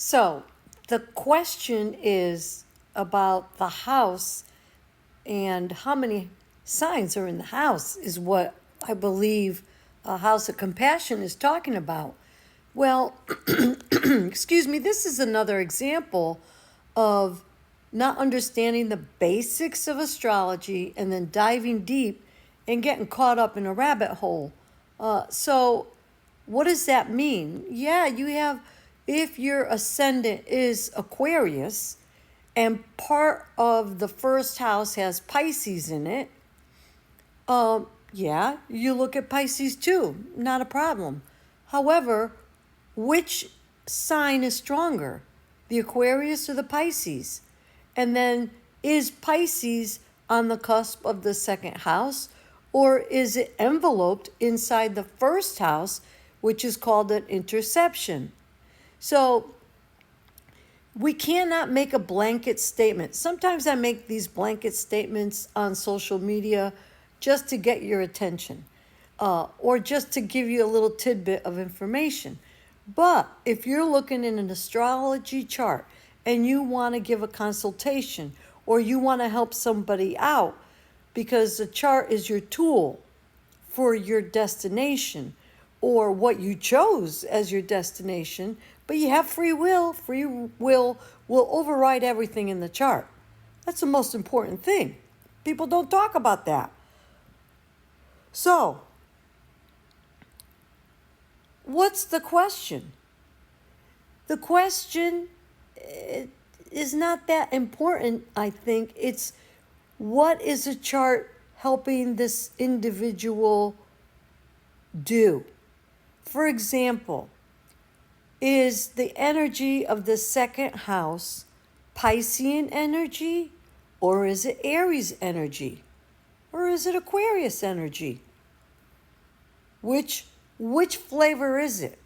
So the question is about the house and how many signs are in the house is what I believe a house of compassion is talking about. Well, excuse me, this is another example of not understanding the basics of astrology and then diving deep and getting caught up in a rabbit hole. So what does that mean? Yeah, you have, if your ascendant is Aquarius and part of the first house has Pisces in it, yeah, you look at Pisces too, not a problem. However, which sign is stronger, the Aquarius or the Pisces? And then is Pisces on the cusp of the second house, or is it enveloped inside the first house, which is called an interception? So we cannot make a blanket statement. Sometimes I make these blanket statements on social media just to get your attention, or just to give you a little tidbit of information. But if you're looking in an astrology chart and you want to give a consultation or you want to help somebody out, because the chart is your tool for your destination or what you chose as your destination, but you have free will. Free will override everything in the chart. That's the most important thing. People don't talk about that. So, what's the question? The question is not that important, I think. It's what is a chart helping this individual do? For example, is the energy of the second house Piscean energy, or is it Aries energy, or is it Aquarius energy? Which flavor is it?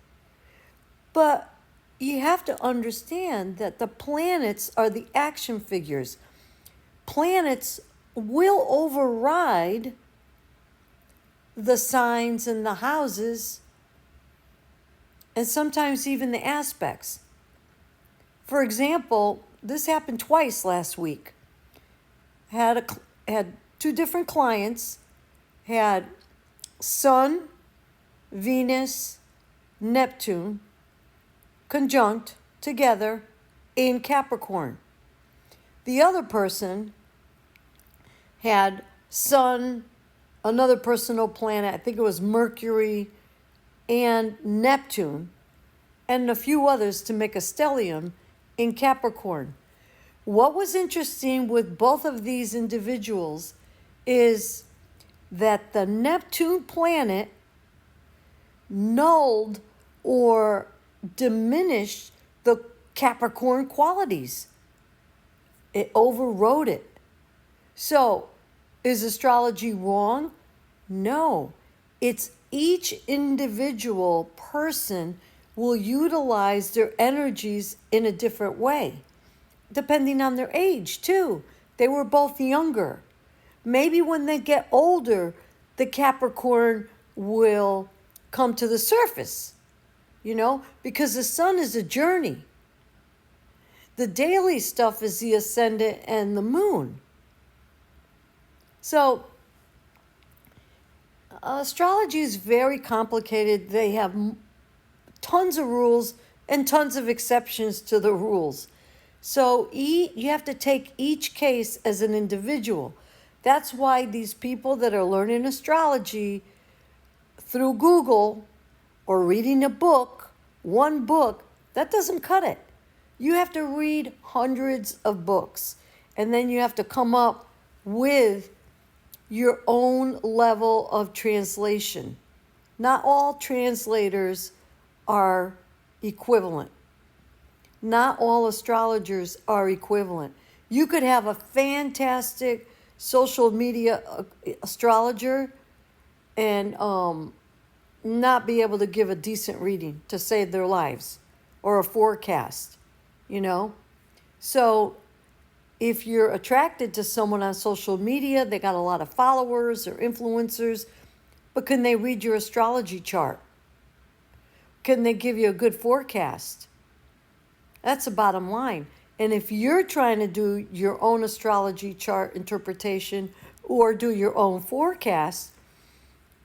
But you have to understand that the planets are the action figures. Planets will override the signs and the houses, and sometimes even the aspects. For example, this happened twice last week. Had two different clients, had Sun, Venus, Neptune conjunct together in Capricorn. The other person had Sun, another personal planet, I think it was Mercury, and Neptune, and a few others to make a stellium in Capricorn. What was interesting with both of these individuals is that the Neptune planet nulled or diminished the Capricorn qualities. It overrode it. So, is astrology wrong? No. It's each individual person will utilize their energies in a different way, depending on their age, too. They were both younger. Maybe when they get older, the Capricorn will come to the surface, because the sun is a journey. The daily stuff is the ascendant and the moon. So, astrology is very complicated. They have tons of rules and tons of exceptions to the rules. So you have to take each case as an individual. That's why these people that are learning astrology through Google or reading a book, one book, that doesn't cut it. You have to read hundreds of books, and then you have to come up with your own level of translation. Not all translators are equivalent. Not all astrologers are equivalent. You could have a fantastic social media astrologer and not be able to give a decent reading to save their lives or a forecast, So if you're attracted to someone on social media, they got a lot of followers or influencers, but can they read your astrology chart? Can they give you a good forecast? That's the bottom line. And if you're trying to do your own astrology chart interpretation or do your own forecast,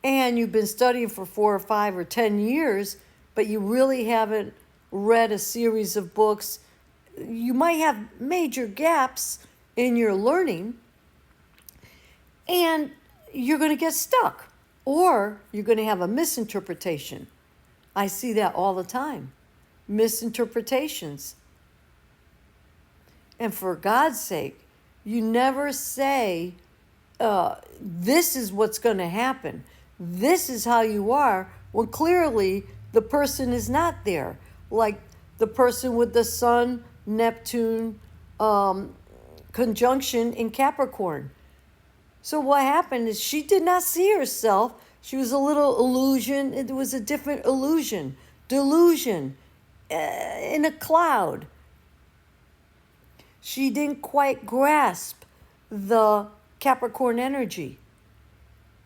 and you've been studying for 4 or 5 or 10 years, but you really haven't read a series of books, you might have major gaps in your learning, and you're going to get stuck, or you're going to have a misinterpretation. I see that all the time. Misinterpretations. And for God's sake, you never say, this is what's going to happen. This is how you are, when clearly the person is not there. Like the person with the Sun, Neptune conjunction in Capricorn. So what happened is she did not see herself. She was a little illusion. It was a different illusion, delusion, in a cloud. She didn't quite grasp the Capricorn energy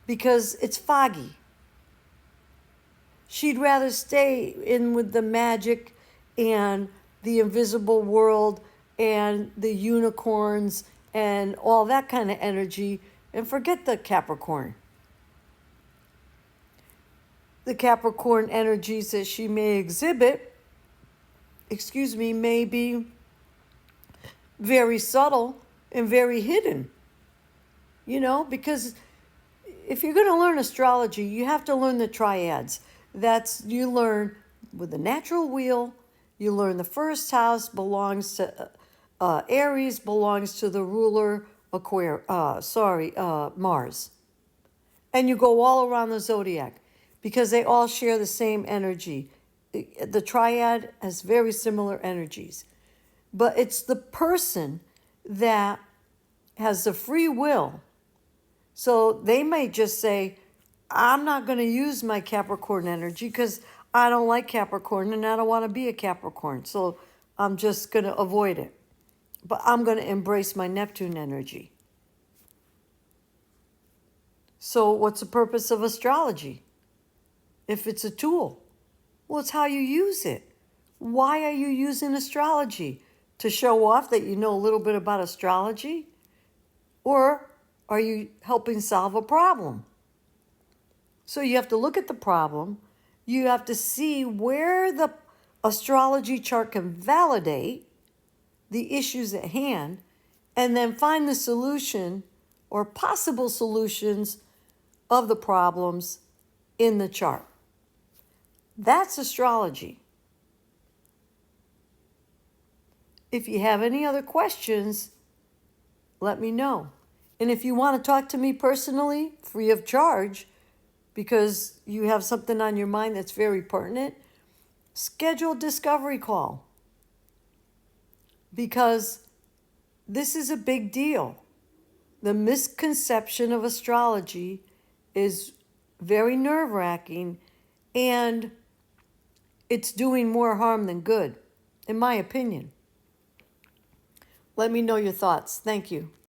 because it's foggy. She'd rather stay in with the magic and the invisible world and the unicorns and all that kind of energy and forget the Capricorn. The Capricorn energies that she may exhibit, may be very subtle and very hidden. Because if you're going to learn astrology, you have to learn the triads. You learn with the natural wheel, you learn the first house belongs to Aries, belongs to the ruler Mars. And you go all around the zodiac because they all share the same energy. The triad has very similar energies. But it's the person that has the free will. So they may just say, I'm not going to use my Capricorn energy because I don't like Capricorn and I don't want to be a Capricorn. So I'm just going to avoid it. But I'm going to embrace my Neptune energy. So what's the purpose of astrology? If it's a tool, well, it's how you use it. Why are you using astrology? To show off that you know a little bit about astrology? Or are you helping solve a problem? So you have to look at the problem. You have to see where the astrology chart can validate the issues at hand, and then find the solution or possible solutions of the problems in the chart. That's astrology. If you have any other questions, let me know. And if you want to talk to me personally, free of charge, because you have something on your mind that's very pertinent, schedule a discovery call. Because this is a big deal. The misconception of astrology is very nerve-wracking, and it's doing more harm than good, in my opinion. Let me know your thoughts. Thank you.